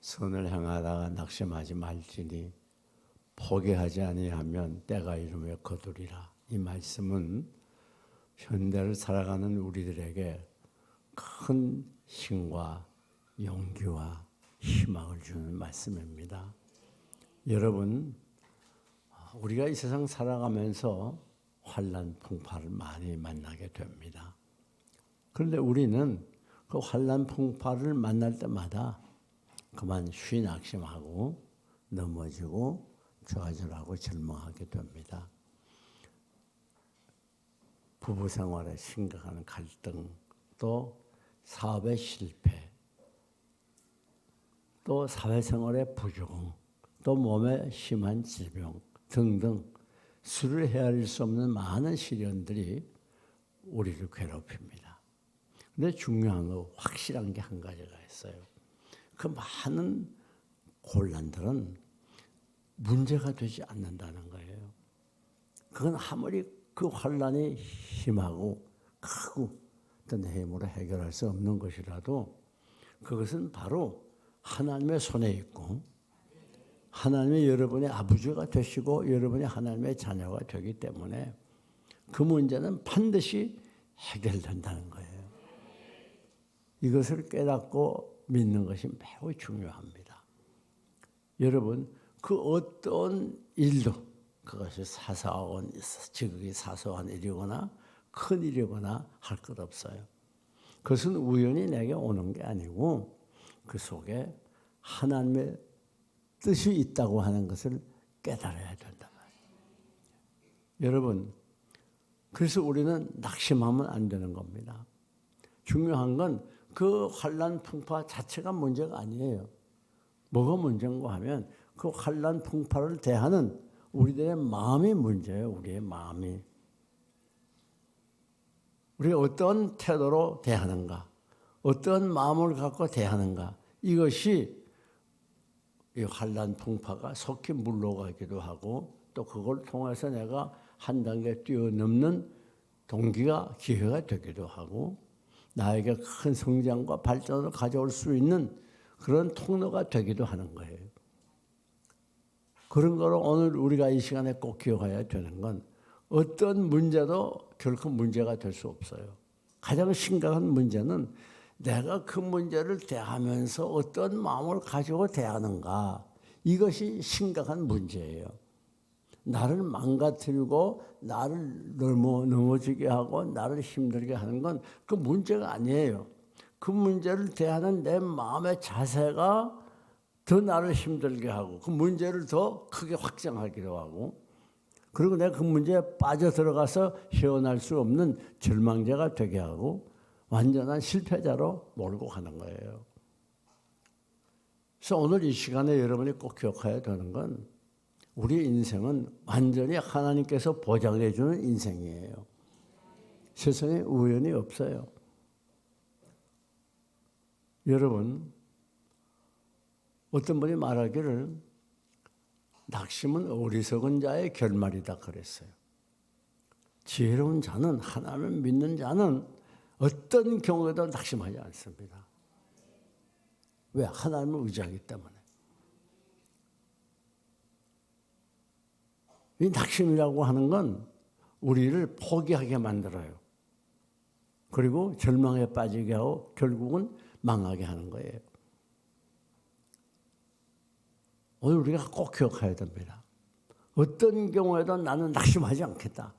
선을 행하다가 낙심하지 말지니 포기하지 아니하면 때가 이르며 거두리라. 이 말씀은 현대를 살아가는 우리들에게 큰 힘과 용기와 희망을 주는 말씀입니다. 여러분, 우리가 이 세상 살아가면서 환난 풍파를 많이 만나게 됩니다. 그런데 우리는 그 환난 풍파를 만날 때마다 그만 낙심하고 넘어지고 좌절하고 절망하게 됩니다. 부부 생활에 심각한 갈등, 또 사업의 실패, 또 사회생활의 부조금, 또 몸에 심한 질병 등등 수를 헤아릴 수 없는 많은 시련들이 우리를 괴롭힙니다. 그런데 중요한 거, 확실한 게 한 가지가 있어요. 그 많은 곤란들은 문제가 되지 않는다는 거예요. 그건 아무리 그 환란이 심하고 크고 어떤 힘으로 해결할 수 없는 것이라도 그것은 바로 하나님의 손에 있고 하나님이 여러분의 아버지가 되시고 여러분이 하나님의 자녀가 되기 때문에 그 문제는 반드시 해결된다는 거예요. 이것을 깨닫고 믿는 것이 매우 중요합니다. 여러분, 그 어떤 일도 그것이 지극히 사소한 일이거나 큰 일이거나 할 것 없어요. 그것은 우연히 내게 오는 게 아니고 그 속에 하나님의 뜻이 있다고 하는 것을 깨달아야 된다 말이에요. 여러분, 그래서 우리는 낙심하면 안 되는 겁니다. 중요한 건 그 환난 풍파 자체가 문제가 아니에요. 뭐가 문제인가 하면 그 환난 풍파를 대하는 우리들의 마음이 문제예요. 우리의 마음이. 우리가 어떤 태도로 대하는가, 어떤 마음을 갖고 대하는가, 이것이 이 환난 풍파가 속히 물러가기도 하고 또 그걸 통해서 내가 한 단계 뛰어넘는 기회가 되기도 하고 나에게 큰 성장과 발전을 가져올 수 있는 그런 통로가 되기도 하는 거예요. 그런 거로 오늘 우리가 이 시간에 꼭 기억해야 되는 건 어떤 문제도 결코 문제가 될 수 없어요. 가장 심각한 문제는 내가 그 문제를 대하면서 어떤 마음을 가지고 대하는가, 이것이 심각한 문제예요. 나를 망가뜨리고 나를 넘어지게 하고 나를 힘들게 하는 건 그 문제가 아니에요. 그 문제를 대하는 내 마음의 자세가 더 나를 힘들게 하고 그 문제를 더 크게 확장하기도 하고 그리고 내가 그 문제에 빠져들어가서 헤어날 수 없는 절망자가 되게 하고 완전한 실패자로 몰고 가는 거예요. 그래서 오늘 이 시간에 여러분이 꼭 기억해야 되는 건 우리 인생은 완전히 하나님께서 보장해 주는 인생이에요. 세상에 우연이 없어요. 여러분, 어떤 분이 말하기를 낙심은 어리석은 자의 결말이다 그랬어요. 지혜로운 자는, 하나님을 믿는 자는 어떤 경우에도 낙심하지 않습니다. 왜? 하나님을 의지하기 때문에. 이 낙심이라고 하는 건 우리를 포기하게 만들어요. 그리고 절망에 빠지게 하고 결국은 망하게 하는 거예요. 오늘 우리가 꼭 기억해야 됩니다. 어떤 경우에도 나는 낙심하지 않겠다.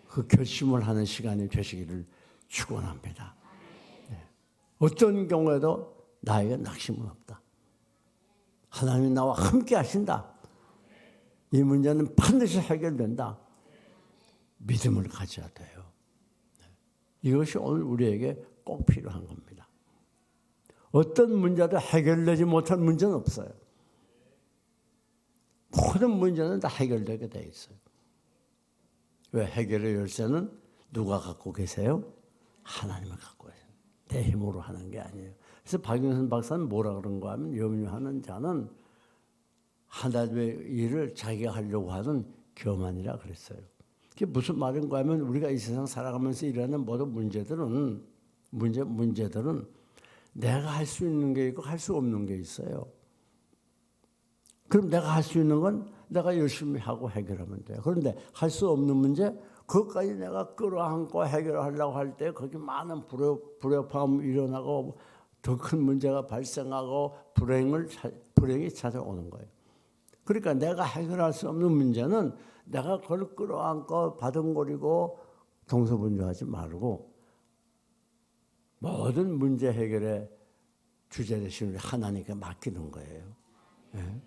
그 결심을 하는 시간이 되시기를 축원합니다. 네. 어떤 경우에도 나에게 낙심은 없다. 하나님이 나와 함께 하신다. 이 문제는 반드시 해결된다. 믿음을 가져야 돼요. 이것이 오늘 우리에게 꼭 필요한 겁니다. 어떤 문제도 해결되지 못할 문제는 없어요. 모든 문제는 다 해결되게 돼 있어요. 왜? 해결의 열쇠는 누가 갖고 계세요? 하나님을 갖고 계세요. 내 힘으로 하는 게 아니에요. 그래서 박영선 박사는 뭐라 그런가 하면 염려하는 자는 하나님의 일을 자기가 하려고 하는 교만이라 그랬어요. 그게 무슨 말인가 하면 우리가 이 세상 살아가면서 일어나는 모든 문제들은 내가 할 수 있는 게 있고 할 수 없는 게 있어요. 그럼 내가 할 수 있는 건 내가 열심히 하고 해결하면 돼요. 그런데 할 수 없는 문제, 그것까지 내가 끌어안고 해결하려고 할 때 거기 많은 불협화음이 일어나고 더 큰 문제가 발생하고 불행이 찾아오는 거예요. 그러니까 내가 해결할 수 없는 문제는 내가 그걸 끌어안고 바둥거리고 동서분주하지 말고 모든 문제 해결의 주제 대신 우리 하나님께 맡기는 거예요. 네?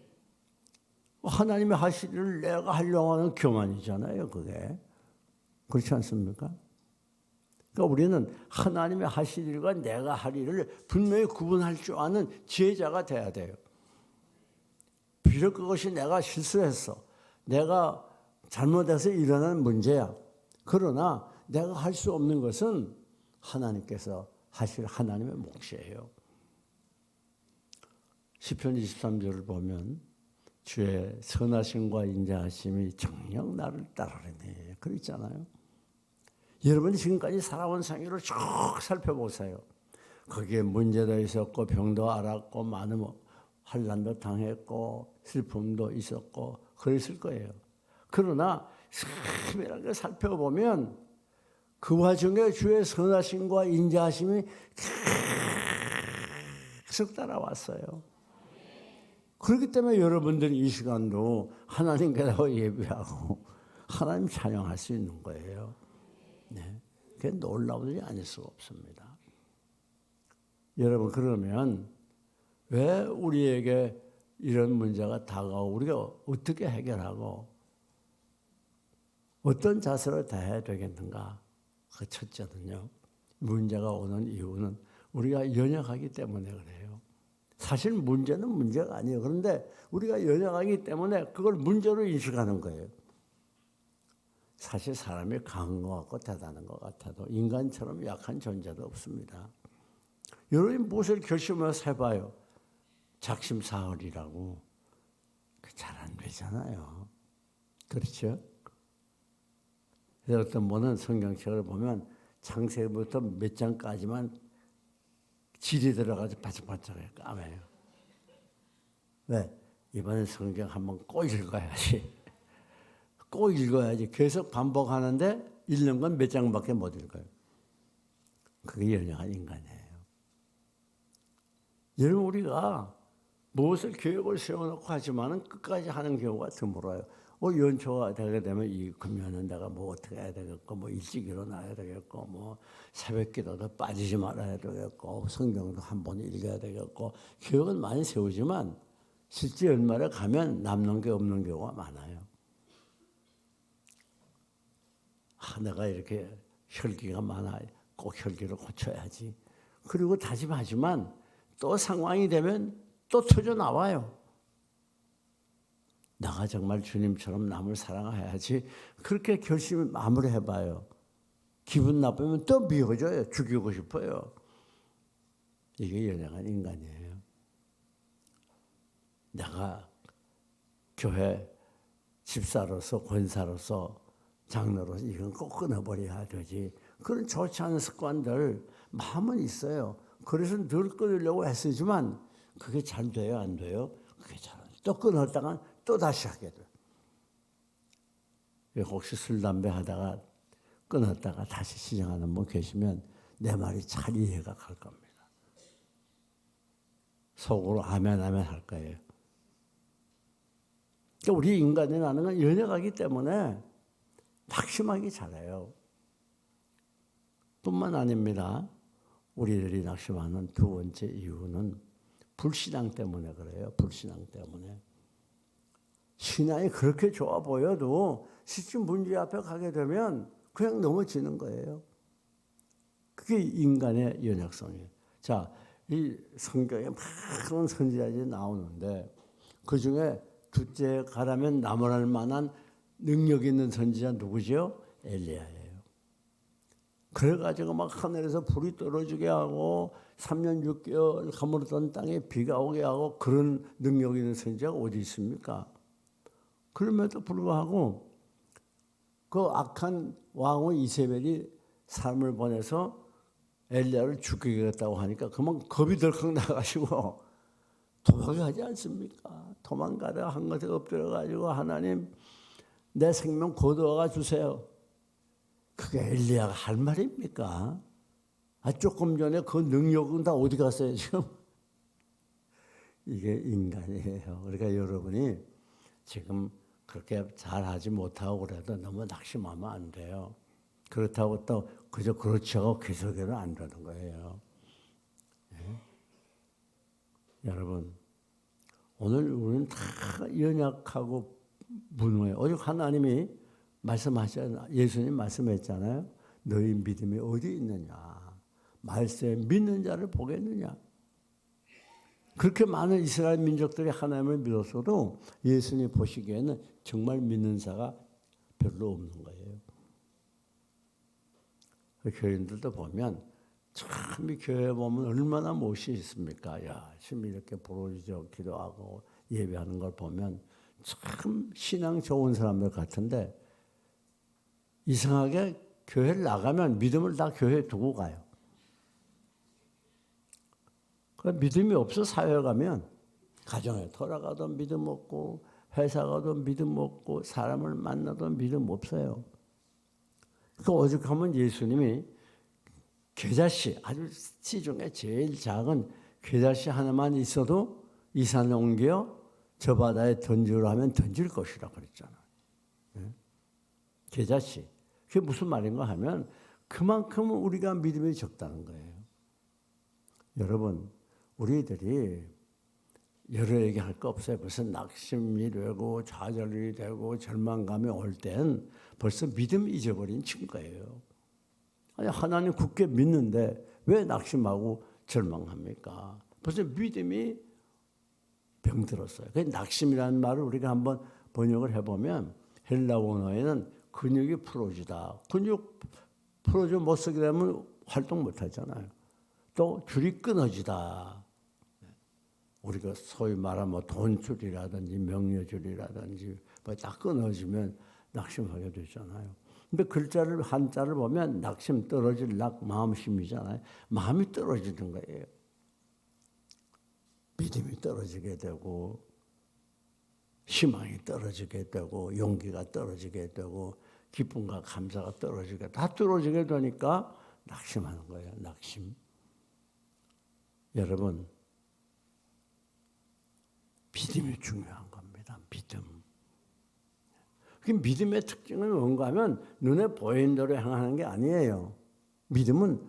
하나님이 하실 일을 내가 하려고 하는 교만이잖아요, 그게. 그렇지 않습니까? 그러니까 우리는 하나님이 하실 일과 내가 할 일을 분명히 구분할 줄 아는 지혜자가 돼야 돼요. 비록 그것이 내가 실수했어. 내가 잘못해서 일어난 문제야. 그러나 내가 할 수 없는 것은 하나님께서 하실 하나님의 몫이에요. 시편 23절을 보면 주의 선하심과 인자하심이 정녕 나를 따르네. 그랬잖아요. 여러분이 지금까지 살아온 생애를 쭉 살펴보세요. 거기에 문제도 있었고 병도 앓았고 많은 환난도 당했고 슬픔도 있었고 그랬을 거예요. 그러나 세밀하게 살펴보면 그 와중에 주의 선하심과 인자하심이 계속 따라왔어요. 그렇기 때문에 여러분들이 이 시간도 하나님께서 예배하고 하나님 찬양할 수 있는 거예요. 네, 그게 놀라운 일이 아닐 수가 없습니다. 여러분, 그러면 왜 우리에게 이런 문제가 다가오고 우리가 어떻게 해결하고 어떤 자세로 대해야 되겠는가? 그 첫째는요, 문제가 오는 이유는 우리가 연약하기 때문에 그래요. 사실 문제는 문제가 아니에요. 그런데 우리가 연약하기 때문에 그걸 문제로 인식하는 거예요. 사실 사람이 강한 것 같고 대단한 것 같아도 인간처럼 약한 존재도 없습니다. 여러분이 무엇을 결심해서 해봐요. 작심사흘이라고. 잘 안 되잖아요. 그렇죠? 어떤 분은 성경책을 보면 창세기부터 몇 장까지만 질이 들어가서 바짝바짝하게 까매요. 왜? 이번엔 성경 한번 꼭 읽어야지. 꼭 읽어야지. 계속 반복하는데 읽는 건 몇 장밖에 못 읽어요. 그게 연약한 인간이에요. 여러분, 우리가 무엇을 계획을 세워놓고 하지만은 끝까지 하는 경우가 드물어요. 연초가 되게 되면 이 금년은 내가 뭐 어떻게 해야 되겠고, 뭐 일찍 일어나야 되겠고, 뭐 새벽 기도도 빠지지 말아야 되겠고, 성경도 한 번 읽어야 되겠고, 계획은 많이 세우지만 실제 연말에 가면 남는 게 없는 경우가 많아요. 내가 이렇게 혈기가 많아. 꼭 혈기를 고쳐야지. 그리고 다짐하지만 또 상황이 되면 또 터져 나와요. 내가 정말 주님처럼 남을 사랑해야지. 그렇게 결심을 마무리해봐요. 기분 나쁘면 또 미워져요. 죽이고 싶어요. 이게 연약한 인간이에요. 내가 교회 집사로서 권사로서 장로로서 이건 꼭 끊어버려야 되지. 그런 좋지 않은 습관들 마음은 있어요. 그래서 늘 끊으려고 애쓰지만 그게 잘 돼요, 안 돼요? 그게 잘 안 돼요. 또 끊었다가 또 다시 하게 돼요. 혹시 술, 담배 하다가 끊었다가 다시 시작하는 분 계시면 내 말이 잘 이해가 갈 겁니다. 속으로 아멘 할 거예요. 그러니까 우리 인간이라는 건 연약하기 때문에 낙심하기 잘해요. 뿐만 아닙니다. 우리들이 낙심하는 두 번째 이유는 불신앙 때문에 그래요. 불신앙 때문에. 신앙이 그렇게 좋아 보여도 실제 문제 앞에 가게 되면 그냥 넘어지는 거예요. 그게 인간의 연약성이에요. 자, 이 성경에 많은 선지자들이 나오는데 그중에 둘째 가라면 나무랄 만한 능력 있는 선지자 누구죠? 엘리야예요. 그래가지고 막 하늘에서 불이 떨어지게 하고 3년 6개월 가물었던 땅에 비가 오게 하고 그런 능력 있는 선지자가 어디 있습니까? 그럼에도 불구하고 그 악한 왕후 이세벨이 사람을 보내서 엘리야를 죽이겠다고 하니까 그만 겁이 덜컥 나가지고 도망가지 않습니까? 도망가다가 한 곳에 엎드려가지고 하나님 내 생명 거두어가 주세요. 그게 엘리야가 할 말입니까? 조금 전에 그 능력은 다 어디 갔어요 지금? 이게 인간이에요. 그러니까 여러분이 지금 그렇게 잘하지 못하고 그래도 너무 낙심하면 안 돼요. 그렇다고 또 그저 그렇지 하고 계속해도 안 되는 거예요. 네? 여러분 오늘 우리는 다 연약하고 무능해요. 오직 하나님이 말씀하셨잖아요. 예수님 말씀했잖아요. 너희 믿음이 어디 있느냐. 말세에 믿는 자를 보겠느냐. 그렇게 많은 이스라엘 민족들이 하나님을 믿었어도 예수님 보시기에는 정말 믿는 자가 별로 없는 거예요. 교인들도 보면 참 이 교회 보면 얼마나 멋이 있습니까? 야, 지금 이렇게 부르짖어 기도하고 예배하는 걸 보면 참 신앙 좋은 사람들 같은데 이상하게 교회를 나가면 믿음을 다 교회에 두고 가요. 믿음이 없어 사회에 가면 가정에 돌아가도 믿음 없고 회사 가도 믿음 없고 사람을 만나도 믿음 없어요. 그 오죽하면 예수님이 겨자씨 아주 시중에 제일 작은 겨자씨 하나만 있어도 이 산에 옮겨 저 바다에 던지라 하면 던질 것이라 그랬잖아요. 네? 겨자씨. 그게 무슨 말인가 하면 그만큼 우리가 믿음이 적다는 거예요. 여러분 우리들이 여러 얘기할 거 없어요. 무슨 낙심이 되고 좌절이 되고 절망감이 올 땐 벌써 믿음 잊어버린 친구예요. 아니 하나님 굳게 믿는데 왜 낙심하고 절망합니까? 벌써 믿음이 병들었어요. 그 낙심이라는 말을 우리가 한번 번역을 해보면 헬라 원어에는 근육이 풀어지다. 근육 풀어져 못 쓰게 되면 활동 못 하잖아요. 또 줄이 끊어지다. 우리가 소위 말하면 뭐 돈줄이라든지 명료줄이라든지 뭐 딱 끊어지면 낙심하게 되잖아요. 근데 글자를 한자를 보면 낙심 떨어질 낙 마음심이잖아요. 마음이 떨어지는 거예요. 믿음이 떨어지게 되고 희망이 떨어지게 되고 용기가 떨어지게 되고 기쁨과 감사가 떨어지게 다 떨어지게 되니까 낙심하는 거예요. 낙심. 여러분 믿음이 중요한 겁니다. 믿음. 그 믿음의 특징은 뭔가 하면 눈에 보이는 대로 행하는 게 아니에요. 믿음은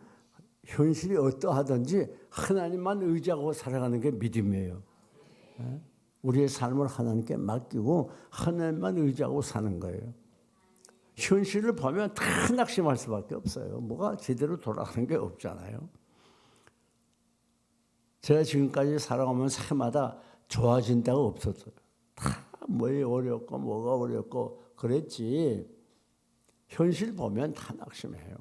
현실이 어떠하든지 하나님만 의지하고 살아가는 게 믿음이에요. 우리의 삶을 하나님께 맡기고 하나님만 의지하고 사는 거예요. 현실을 보면 다 낙심할 수밖에 없어요. 뭐가 제대로 돌아가는 게 없잖아요. 제가 지금까지 살아가면서 해마다 좋아진 데가 없었어요. 다 뭐가 어렵고 뭐가 어렵고 그랬지. 현실 보면 다 낙심해요.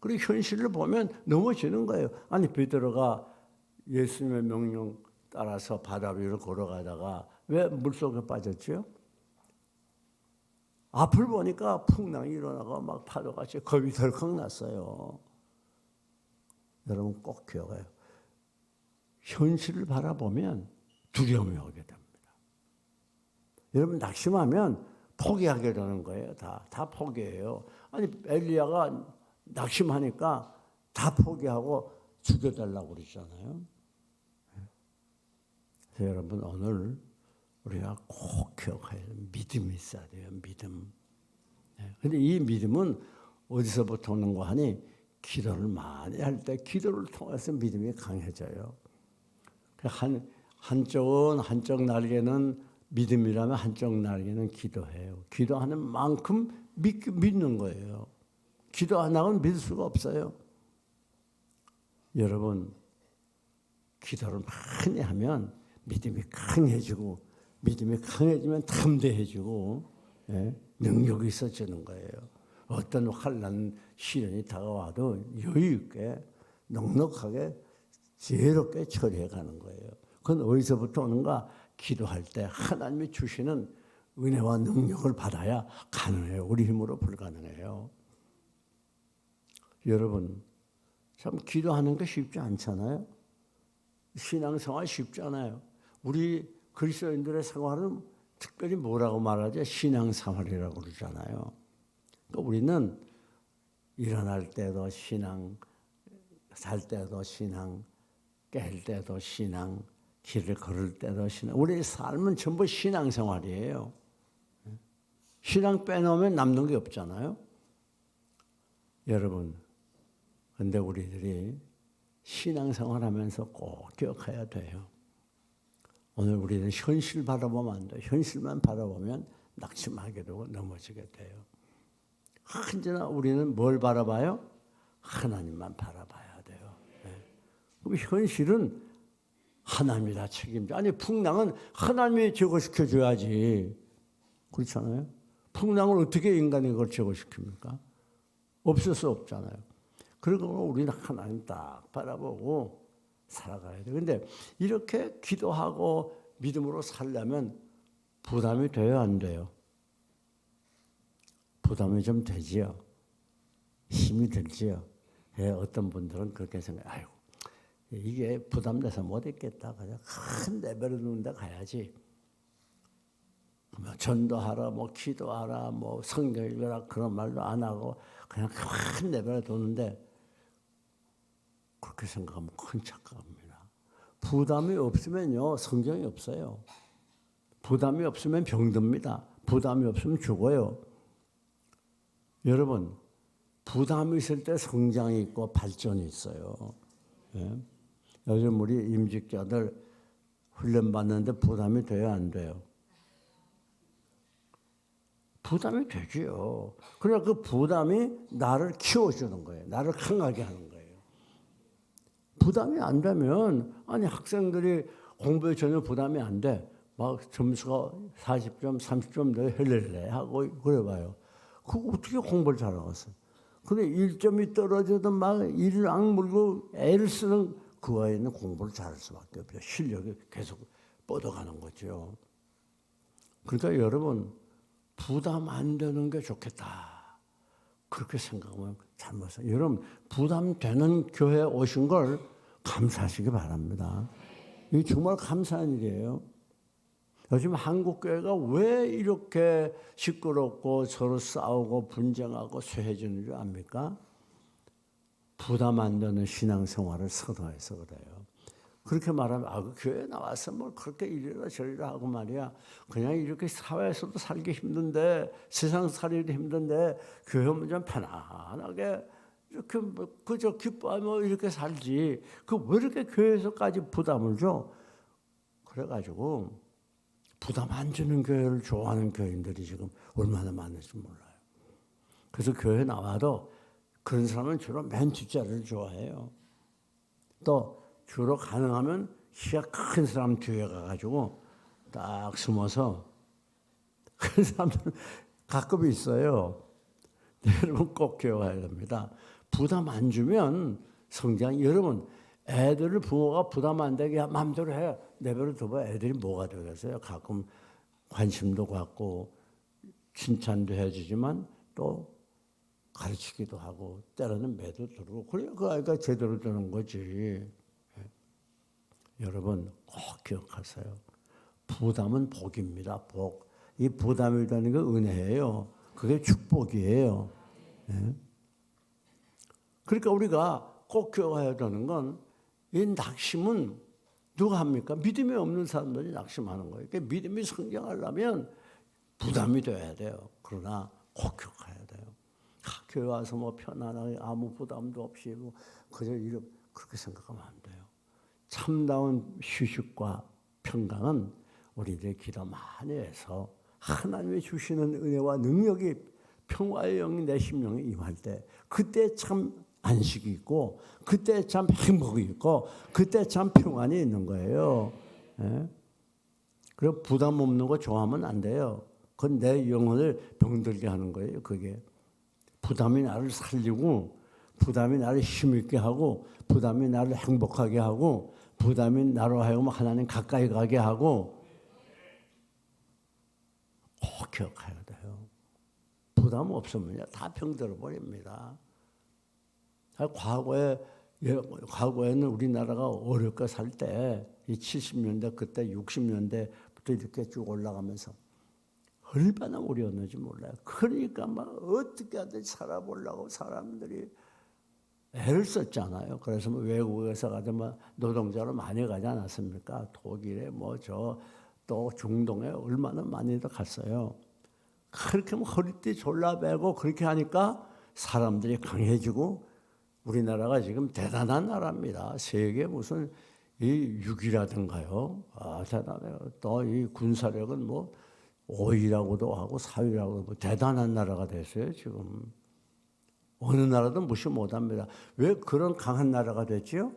그리고 현실을 보면 넘어지는 거예요. 아니 베드로가 예수님의 명령 따라서 바다 위를 걸어가다가 왜 물속에 빠졌죠? 앞을 보니까 풍랑이 일어나고 막 파도같이 겁이 덜컥 났어요. 여러분 꼭 기억해요. 현실을 바라보면 두려움이 오게 됩니다. 여러분 낙심하면 포기하게 되는 거예요. 다 포기해요. 아니 엘리야가 낙심하니까 다 포기하고 죽여달라고 그러잖아요. 그래서 여러분 오늘 우리가 꼭 기억해야 돼요. 믿음이 있어야 돼요. 믿음. 그런데 이 믿음은 어디서부터 오는 거 하니 기도를 많이 할 때 기도를 통해서 믿음이 강해져요. 한쪽 날개는 믿음이라면 한쪽 날개는 기도해요. 기도하는 만큼 믿는 거예요. 기도 안 하고는 믿을 수가 없어요. 여러분 기도를 많이 하면 믿음이 강해지고 믿음이 강해지면 담대해지고 능력이 있어지는 거예요. 어떤 환난 시련이 다가와도 여유 있게 넉넉하게 지혜롭게 처리해 가는 거예요. 그건 어디서부터 오는가? 기도할 때 하나님이 주시는 은혜와 능력을 받아야 가능해요. 우리 힘으로 불가능해요. 여러분 참 기도하는 게 쉽지 않잖아요. 신앙생활 쉽지 않아요. 우리 그리스도인들의 생활은 특별히 뭐라고 말하죠? 신앙생활이라고 그러잖아요. 그러니까 우리는 일어날 때도 신앙, 잘 때도 신앙, 깰 때도 신앙, 길을 걸을 때도 신앙. 우리의 삶은 전부 신앙생활이에요. 신앙 빼놓으면 남는 게 없잖아요. 여러분, 근데 우리들이 신앙생활하면서 꼭 기억해야 돼요. 오늘 우리는 현실 바라보면 안 돼요. 현실만 바라보면 낙심하게 되고 넘어지게 돼요. 언제나 우리는 뭘 바라봐요? 하나님만 바라봐야 돼요. 그럼 현실은 하나님이 다 책임져. 아니 풍랑은 하나님이 제거시켜줘야지. 그렇잖아요. 풍랑을 어떻게 인간이 그걸 제거시킵니까? 없을 수 없잖아요. 그리고 우리는 하나님 딱 바라보고 살아가야 돼요. 그런데 이렇게 기도하고 믿음으로 살려면 부담이 돼요, 안 돼요? 부담이 좀 되지요. 힘이 들지요. 어떤 분들은 그렇게 생각해요. 아이고, 이게 부담돼서 못 있겠다. 그냥 큰 레벨을 두는데 가야지. 전도하라, 뭐 기도하라, 뭐 성경 읽으라 그런 말도 안 하고 그냥 큰 레벨에 두는데 그렇게 생각하면 큰 착각입니다. 부담이 없으면요, 성경이 없어요. 부담이 없으면 병듭니다. 부담이 없으면 죽어요. 여러분, 부담이 있을 때 성장이 있고 발전이 있어요. 예? 요즘 우리 임직자들 훈련받는데 부담이 돼요, 안 돼요? 부담이 되지요. 그러나 그 부담이 나를 키워주는 거예요. 나를 강하게 하는 거예요. 부담이 안 되면, 아니 학생들이 공부에 전혀 부담이 안 돼. 막 점수가 40점, 30점 더 헬렐레 하고 그래봐요. 그거 어떻게 공부를 잘하겠어요? 근데 1점이 떨어져도 막 이를 악물고 애를 쓰는 그 아이는 공부를 잘할 수밖에 없어요. 실력이 계속 뻗어가는 거죠. 그러니까 여러분, 부담 안 되는 게 좋겠다. 그렇게 생각하면 잘못해요. 여러분, 부담되는 교회에 오신 걸 감사하시기 바랍니다. 이게 정말 감사한 일이에요. 요즘 한국 교회가 왜 이렇게 시끄럽고 서로 싸우고 분쟁하고 쇠해지는 줄 압니까? 부담 안 되는 신앙생활을 선호해서 그래요. 그렇게 말하면 그 교회에 나와서 뭐 그렇게 이리라 저리라 하고 말이야. 그냥 이렇게 사회에서도 살기 힘든데 세상 살기도 힘든데 교회 오면 좀 편안하게 이렇게 뭐 그저 기뻐하며 이렇게 살지. 그 왜 이렇게 교회에서까지 부담을 줘? 그래가지고 부담 안 주는 교회를 좋아하는 교인들이 지금 얼마나 많은지 몰라요. 그래서 교회 나와도 그런 사람은 주로 맨 뒷자리를 좋아해요. 또 주로 가능하면 키가 큰 사람 뒤에 가가지고 딱 숨어서 그 사람들은 가끔 있어요. 여러분 꼭 기억해야 됩니다. 부담 안 주면 성장, 여러분 애들을 부모가 부담 안 되게 마음대로 해. 내버려 둬봐. 애들이 뭐가 되겠어요? 가끔 관심도 갖고 칭찬도 해주지만 또 가르치기도 하고 때로는 매도 들고 그래 그 아이가 제대로 되는 거지. 여러분 꼭 기억하세요. 부담은 복입니다. 복. 이 부담이 되는 게 은혜예요. 그게 축복이에요. 네? 그러니까 우리가 꼭 기억해야 되는 건 이 낙심은 누가 합니까? 믿음이 없는 사람들이 낙심하는 거예요. 그러니까 믿음이 성장하려면 부담이 돼야 돼요. 그러나 꼭 기억해야 돼요. 교회 와서 뭐 편안하게 아무 부담도 없이 뭐 그저 이렇게 그렇게 생각하면 안 돼요. 참다운 휴식과 평강은 우리들의 기도 많이 해서 하나님이 주시는 은혜와 능력이 평화의 영이 내 심령에 임할 때 그때 참 안식이 있고 그때 참 행복이 있고 그때 참 평안이 있는 거예요. 예? 그리고 부담 없는 거 좋아하면 안 돼요. 그건 내 영혼을 병들게 하는 거예요. 그게 부담이 나를 살리고 부담이 나를 힘있게 하고 부담이 나를 행복하게 하고 부담이 나로 하여금 하나님 가까이 가게 하고 꼭 기억해야 돼요. 부담 없으면 다 병들어 버립니다. 과거에 과거에는 우리나라가 어렵게 살 때, 이 70년대, 그때 60년대부터 이렇게 쭉 올라가면서 얼마나 어려웠는지 몰라요. 그러니까 막 어떻게 하든 살아보려고 사람들이 애를 썼잖아요. 그래서 뭐 외국에서 가든 뭐 노동자로 많이 가지 않았습니까? 독일에 뭐 또 중동에 얼마나 많이들 갔어요. 그렇게 뭐 허리띠 졸라매고 그렇게 하니까 사람들이 강해지고 우리나라가 지금 대단한 나라입니다. 세계 무슨 이 6위라든가요. 대단해요. 또 이 군사력은 뭐 5위라고도 하고 4위라고 뭐 대단한 나라가 됐어요, 지금. 어느 나라도 무시 못합니다. 왜 그런 강한 나라가 됐지요?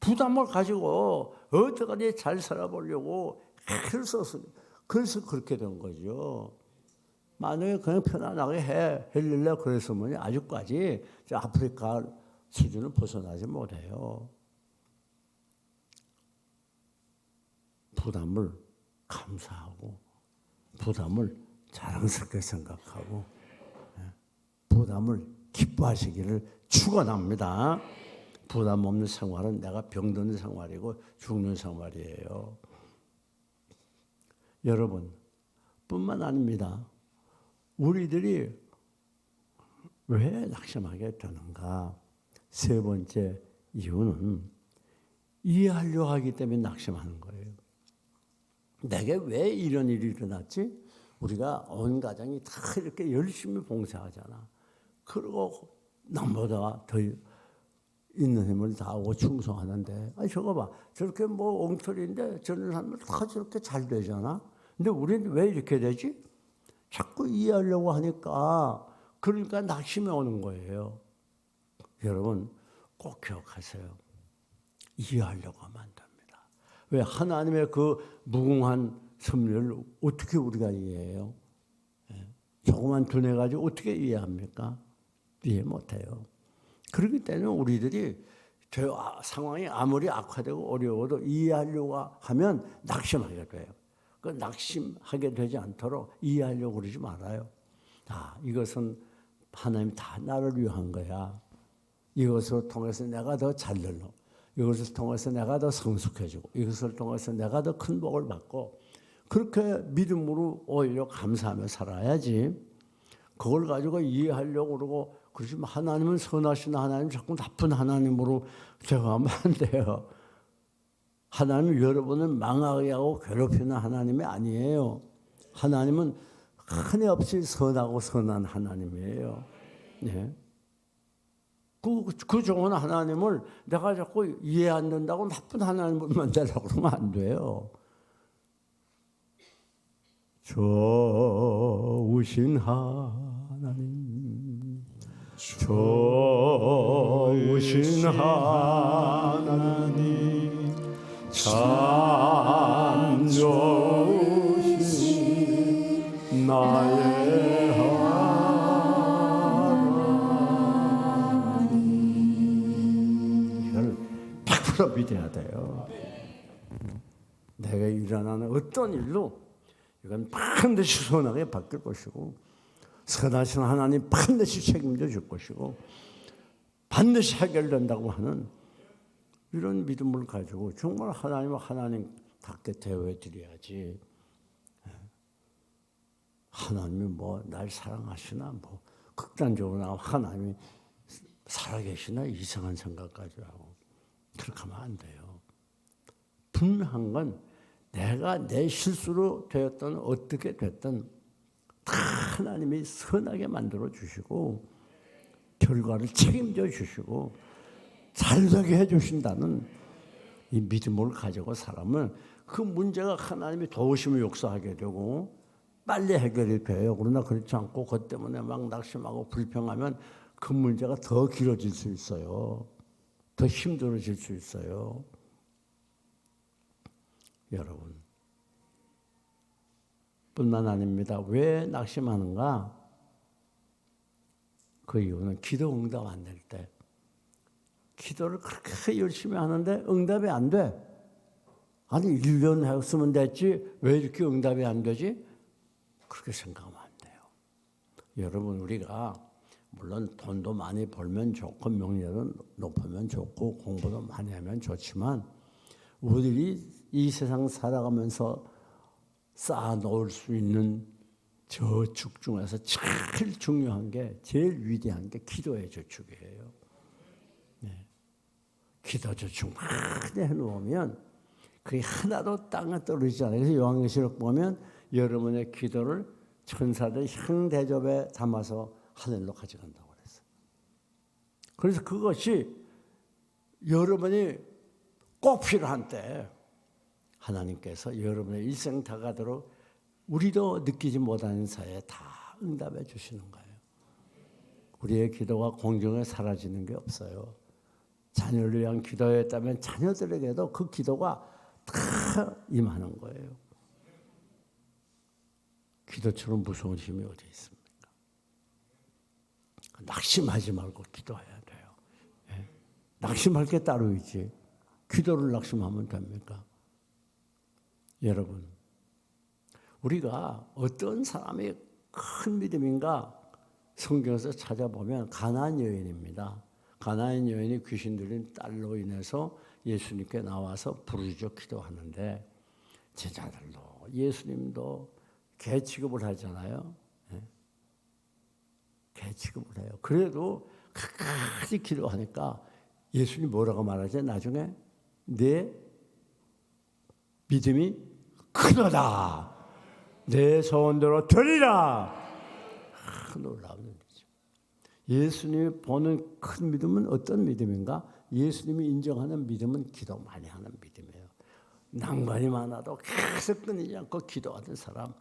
부담을 가지고 어떻게든 잘 살아보려고 애를 써서 그래서 그렇게 된 거죠. 만약에 그냥 편안하게 해릴래 그랬으면 아직까지 아프리카 수준을 벗어나지 못해요. 부담을 감사하고 부담을 자랑스럽게 생각하고 부담을 기뻐하시기를 축원합니다. 부담 없는 생활은 내가 병드는 생활이고 죽는 생활이에요. 여러분 뿐만 아닙니다. 우리들이 왜 낙심하게 되는가? 세 번째 이유는 이해하려고 하기 때문에 낙심하는 거예요. 내게 왜 이런 일이 일어났지? 우리가 온 가정이 다 이렇게 열심히 봉사하잖아. 그리고 남보다 더 있는 힘을 다하고 충성하는데, 아니 저거 봐, 저렇게 뭐 엉터리인데 저런 사람들 다 저렇게 잘 되잖아. 근데 우리는 왜 이렇게 되지? 자꾸 이해하려고 하니까 그러니까 낙심이 오는 거예요. 여러분 꼭 기억하세요. 이해하려고 하면 안 됩니다. 왜 하나님의 그 무궁한 섭리를 어떻게 우리가 이해해요? 조그만 두뇌 가지고 어떻게 이해합니까? 이해 못해요. 그렇기 때문에 우리들이 상황이 아무리 악화되고 어려워도 이해하려고 하면 낙심하게 돼요. 그 낙심하게 되지 않도록 이해하려고 그러지 말아요. 이것은 하나님 다 나를 위한 거야. 이것을 통해서 내가 더 잘 되고, 이것을 통해서 내가 더 성숙해지고, 이것을 통해서 내가 더 큰 복을 받고, 그렇게 믿음으로 오히려 감사하며 살아야지. 그걸 가지고 이해하려고 그러고, 그러지만 하나님은 선하신 하나님, 자꾸 나쁜 하나님으로 제가하면 안 돼요. 하나님은 여러분을 망하게 하고 괴롭히는 하나님이 아니에요. 하나님은 한없이 선하고 선한 하나님이에요. 네. 그 좋은 하나님을 내가 자꾸 이해 안 된다고 나쁜 하나님을 만들려고 그러면 안 돼요. 좋으신 하나님, 좋으신 하나님, 참 좋으신 나의 하나님. 이걸 100% 믿어야 돼요. 내가 일어나는 어떤 일로 이건 반드시 선하게 바뀔 것이고, 선하신 하나님 반드시 책임져 줄 것이고, 반드시 해결된다고 하는 이런 믿음을 가지고 정말 하나님과 하나님답게 대우해 드려야지. 하나님이 뭐 날 사랑하시나, 뭐 극단적으로 하나님이 살아계시나 이상한 생각까지 하고 그렇게 하면 안 돼요. 분명한 건 내가 내 실수로 되었던 어떻게 됐든 다 하나님이 선하게 만들어 주시고 결과를 책임져 주시고 잘되게 해 주신다는 이 믿음을 가지고 살아면 그 문제가 하나님이 도우심을 역사하게 되고 빨리 해결이 돼요. 그러나 그렇지 않고 그것 때문에 막 낙심하고 불평하면 그 문제가 더 길어질 수 있어요. 더 힘들어질 수 있어요. 여러분 뿐만 아닙니다. 왜 낙심하는가? 그 이유는 기도 응답 안 될 때 기도를 그렇게 열심히 하는데 응답이 안 돼. 아니 1년 했으면 됐지 왜 이렇게 응답이 안 되지? 그렇게 생각하면 안 돼요. 여러분 우리가 물론 돈도 많이 벌면 좋고 명예도 높으면 좋고 공부도 많이 하면 좋지만 우리들이 이 세상 살아가면서 쌓아놓을 수 있는 저축 중에서 제일 중요한 게 제일 위대한 게 기도의 저축이에요. 네. 기도 저축 많이 해놓으면 그게 하나도 땅에 떨어지지 않아요. 그래서 요한계시록 보면 여러분의 기도를 천사들 향 대접에 담아서 하늘로 가져간다고 그랬어요. 그래서 그것이 여러분이 꼭 필요한 때 하나님께서 여러분의 일생 다가도록 우리도 느끼지 못하는 사이에 다 응답해 주시는 거예요. 우리의 기도가 공중에 사라지는 게 없어요. 자녀를 위한 기도였다면 자녀들에게도 그 기도가 다 임하는 거예요. 기도처럼 무서운 힘이 어디 있습니까? 낙심하지 말고 기도해야 돼요. 예? 낙심할 게 따로 있지. 기도를 낙심하면 됩니까? 여러분, 우리가 어떤 사람이 큰 믿음인가 성경에서 찾아보면 가나안 여인입니다. 가나안 여인이 귀신 들린 딸로 인해서 예수님께 나와서 부르짖어 기도하는데 제자들도 예수님도 개 취급을 하잖아요. 네? 개 취급을 해요. 그래도 끝까지 기도하니까 예수님 뭐라고 말하죠? 나중에 내 믿음이 크도다. 내 소원대로 되리라. 놀라운 일이죠. 예수님이 보는 큰 믿음은 어떤 믿음인가? 예수님이 인정하는 믿음은 기도 많이 하는 믿음이에요. 난관이 많아도 계속 끊이지 않고 기도하는 사람,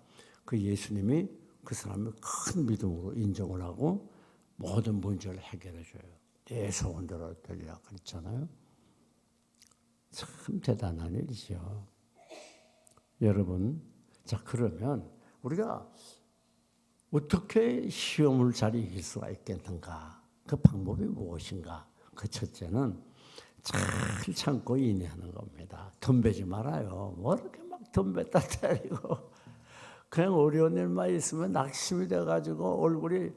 그 예수님이 그 사람을 큰 믿음으로 인정을 하고 모든 문제를 해결해 줘요. 내 소원대로 되리라 그랬잖아요. 참 대단한 일이죠. 여러분, 자 그러면 우리가 어떻게 시험을 잘 이길 수가 있겠는가? 그 방법이 무엇인가? 그 첫째는 잘 참고 인내하는 겁니다. 덤배지 말아요. 뭐 이렇게 막 덤뱉다 때리고 그냥 어려운 일만 있으면 낙심이 돼가지고 얼굴이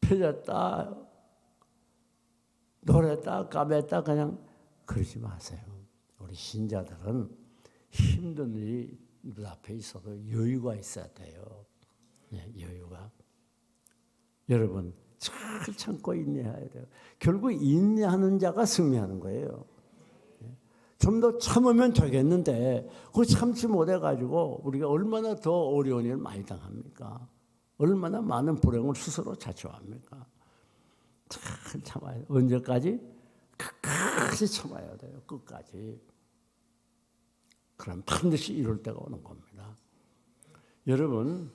펴졌다, 노랬다, 까맸다 그냥 그러지 마세요. 우리 신자들은 힘든 일이 눈앞에 있어도 여유가 있어야 돼요. 네, 여유가. 여러분 잘 참고 인내해야 돼요. 결국 인내하는 자가 승리하는 거예요. 좀 더 참으면 되겠는데 그거 참지 못해가지고 우리가 얼마나 더 어려운 일을 많이 당합니까? 얼마나 많은 불행을 스스로 자초합니까? 잘 참아야 돼요. 언제까지? 끝까지 참아야 돼요. 끝까지. 그럼 반드시 이룰 때가 오는 겁니다. 여러분,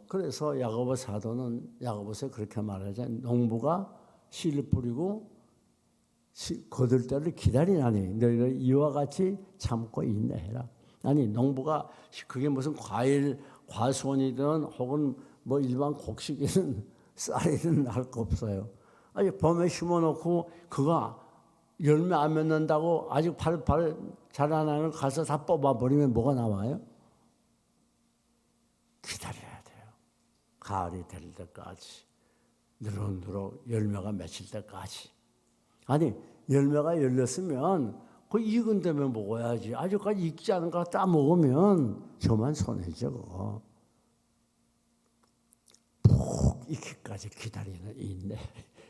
그래서 야고보 사도는 야고보서에 그렇게 말하잖아요. 농부가 씨를 뿌리고 거둘 때를 기다리나니 너희는 이와 같이 참고 인내해라. 아니 농부가 그게 무슨 과일, 과수원이든 혹은 뭐 일반 곡식이든 쌀이든 할 거 없어요. 아니 봄에 심어놓고 그거 열매 안 맺는다고 아직 발 자라나는 가서 다 뽑아버리면 뭐가 나와요? 기다려야 돼요. 가을이 될 때까지 누룩누룩 열매가 맺힐 때까지. 아니 열매가 열렸으면 그 익은 다음에 먹어야지. 아직까지 익지 않은 거 따 먹으면 저만 손해죠. 그거. 푹 익기까지 기다리는 인내,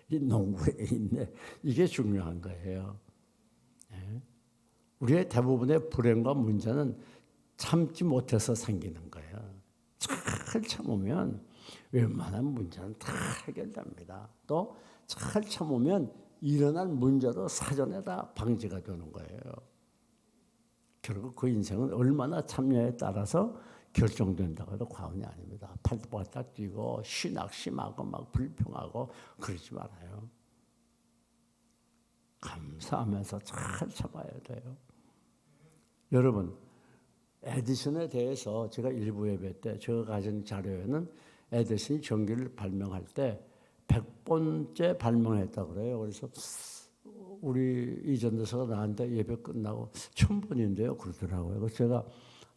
이 농부의 인내, 이게 중요한 거예요. 네? 우리의 대부분의 불행과 문제는 참지 못해서 생기는 거예요. 잘 참으면 웬만한 문제는 다 해결됩니다. 또 잘 참으면 일어날 문제도 사전에 다 방지가 되는 거예요. 결국 그 인생은 얼마나 참냐에 따라서 결정된다고 해도 과언이 아닙니다. 팔도 바짝 뛰고 낙심하고 막 불평하고 그러지 말아요. 감사하면서 잘 참아야 돼요. 여러분, 에디슨에 대해서 제가 일부 예배 때 제가 가진 자료에는 에디슨이 전기를 발명할 때 100번째 발명했다고 그래요. 그래서 우리 이전도사가 나한테 예배 끝나고 1000번인데요. 그러더라고요. 그래서 제가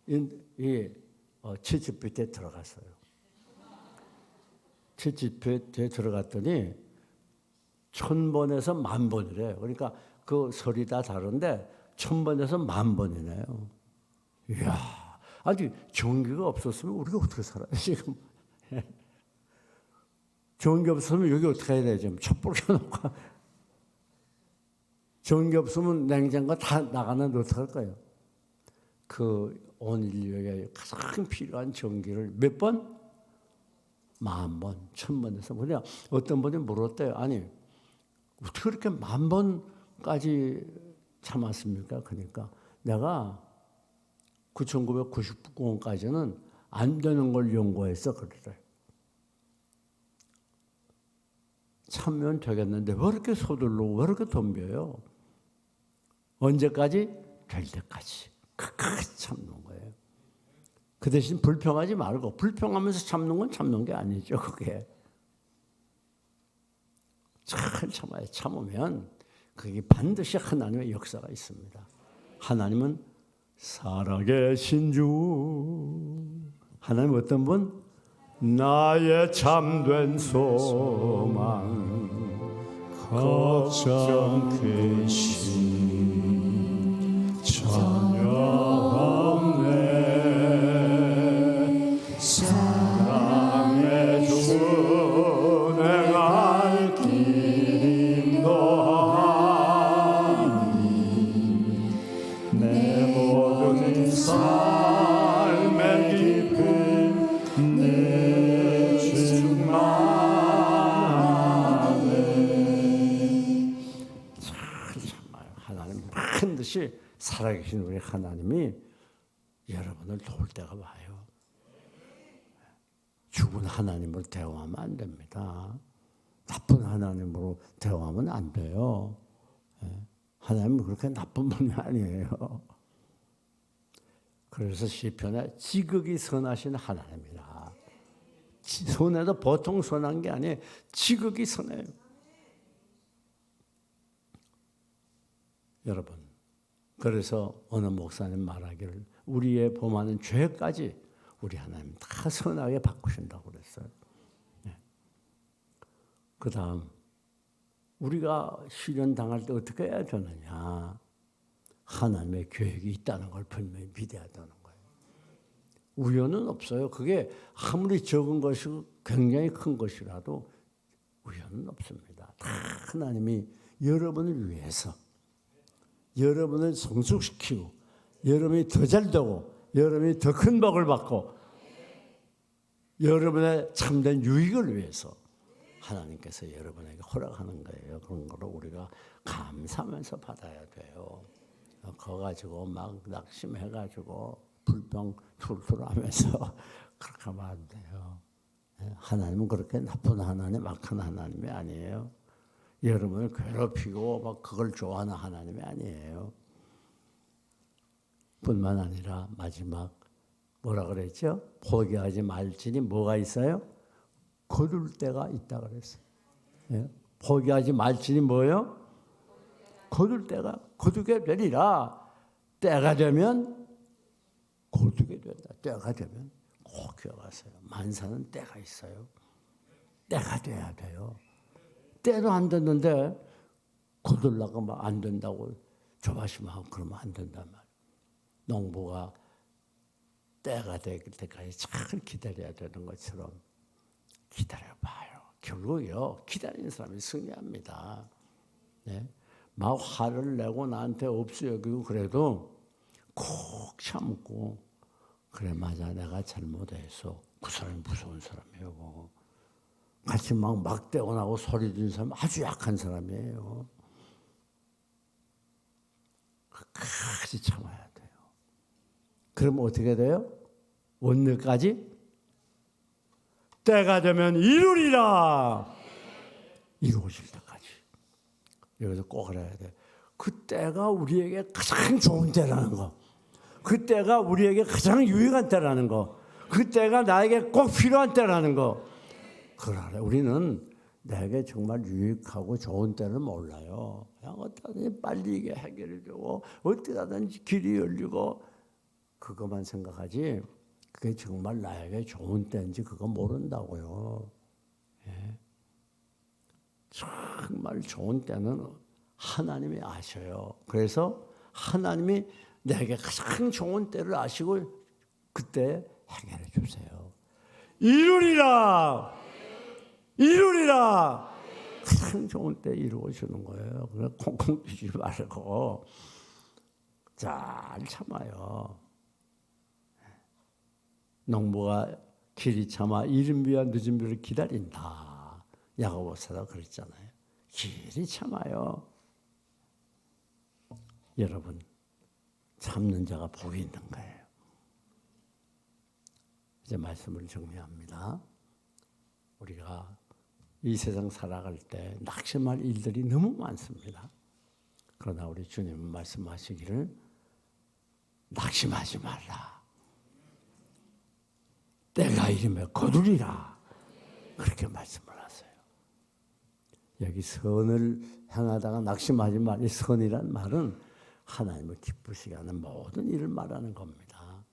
이 채집빛에 들어갔어요. 제 집회에 들어갔더니 1000번에서 10,000번이래요. 그러니까 그 설이 다 다른데 1000번에서 10,000번이네요. 이야, 아니 전기가 없었으면 우리가 어떻게 살아요 지금? 전기 없으면 여기 어떻게 해야 돼 지금? 촛불 켜놓고 전기 없으면 냉장고 다 나가는데 어떡할 거예요? 그 온 인류에게 가장 필요한 전기를 몇 번? 10,000번, 1000번에서 뭐냐? 어떤 분이 물었대요. 아니 어떻게 그렇게 10,000번까지 참았습니까? 그러니까 내가 1999년까지는 안 되는 걸 연구해서 그러더래. 참으면 되겠는데 왜 이렇게 서둘러? 왜 이렇게 덤벼요? 언제까지? 될 때까지. 끝까지 참는 거예요. 그 대신 불평하지 말고 불평하면서 참는 건 참는 게 아니죠. 그게. 잘 참아야 참으면 그게 반드시 하나님의 역사가 있습니다. 하나님은 살아계신 주. 하나님 어떤 분? 나의 참된 소망 걱정 근심 전혀 없네. 사랑의 주 내갈 길 인도하니 내 모든 삶의 깊은 내 충만해. 잘 참아요. 하나님 반드시 살아계신 우리 하나님이 여러분을 도울 때가 와요. 죽은 하나님으로 대화하면 안 됩니다. 나쁜 하나님으로 대화하면 안 돼요. 하나님은 그렇게 나쁜 분이 아니에요. 그래서 시편에 지극히 선하신 하나님이라. 선해도 보통 선한 게 아니에요. 지극히 선해요. 여러분, 그래서 어느 목사님 말하기를 우리의 범하는 죄까지 우리 하나님 다 선하게 바꾸신다고 그랬어요. 그 다음 우리가 시련 당할 때 어떻게 해야 되느냐. 하나님의 계획이 있다는 걸 분명히 믿어야 되는 거예요. 우연은 없어요. 그게 아무리 적은 것이고 굉장히 큰 것이라도 우연은 없습니다. 다 하나님이 여러분을 위해서 여러분을 성숙시키고 여러분이 더 잘되고 여러분이 더 큰 복을 받고 여러분의 참된 유익을 위해서 하나님께서 여러분에게 허락하는 거예요. 그런 거를 우리가 감사하면서 받아야 돼요. 그거 가지고 막 낙심해가지고 불평 툴툴 하면서 그렇게 하면 안 돼요. 하나님은 그렇게 나쁜 하나님, 악한 하나님이 아니에요. 여러분을 괴롭히고 막 그걸 좋아하는 하나님이 아니에요. 뿐만 아니라 마지막 뭐라 그랬죠? 포기하지 말지니 뭐가 있어요? 거둘 때가 있다 그랬어요. 포기하지 말지니 뭐요? 거둘 때가 거두게 되리라. 때가 되면 거두게 된다. 때가 되면 꼭 기억하세요. 만사는 때가 있어요. 때가 돼야 돼요. 때도 안 됐는데 거둘라고 막 안 된다고 조바심하고 그러면 안 된단 말이에요. 농부가 때가 될 때까지 잘 기다려야 되는 것처럼 기다려봐요. 결국요 기다리는 사람이 승리합니다. 네? 막 화를 내고 나한테 없어 여기고 그래도 콕 참고 그래 맞아 내가 잘못해서 그 사람이 무서운 사람이에요. 같이 막 막대고 나고 소리 지르는 사람 아주 약한 사람이에요. 끝까지 참아야 돼요. 그러면 어떻게 돼요? 언제까지? 때가 되면 이루리라. 이루어질 때까지. 여기서 꼭 알아야 돼. 그 때가 우리에게 가장 좋은 때라는 거. 그 때가 우리에게 가장 유익한 때라는 거. 그 때가 나에게 꼭 필요한 때라는 거. 그걸 알아요. 우리는 내게 정말 유익하고 좋은 때를 몰라요. 그냥 어떠든지 빨리 이게 해결이 되고 어떻게든지 길이 열리고 그것만 생각하지 그게 정말 나에게 좋은 때인지 그거 모른다고요. 정말 좋은 때는 하나님이 아셔요. 그래서 하나님이 내게 가장 좋은 때를 아시고 그때 해결해 주세요. 이루리라! 이루리라! 가장 좋은 때 이루어 주는 거예요. 그래서 콩콩 뛰지 말고 잘 참아요. 농부가 길이 참아 이른 비와 늦은 비를 기다린다. 야고보서도 그랬잖아요. 길이 참아요. 여러분, 참는 자가 복이 있는 거예요. 이제 말씀을 정리합니다. 우리가 이 세상 살아갈 때 낙심할 일들이 너무 많습니다. 그러나 우리 주님은 말씀하시기를 낙심하지 말라. 때가 이르면 거두리라. 그렇게 말씀을 하세요. 여기 선을 행하다가 낙심하지 말라. 이 선이란 말은 하나님을 기쁘시게 하는 모든 일을 말하는 겁니다.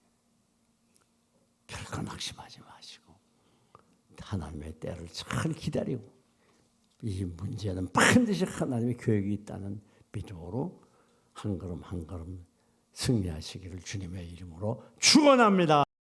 결코 낙심하지 마시고 하나님의 때를 잘 기다리고 이 문제는 반드시 하나님의 계획이 있다는 믿음으로 한 걸음 한 걸음 승리하시기를 주님의 이름으로 축원합니다.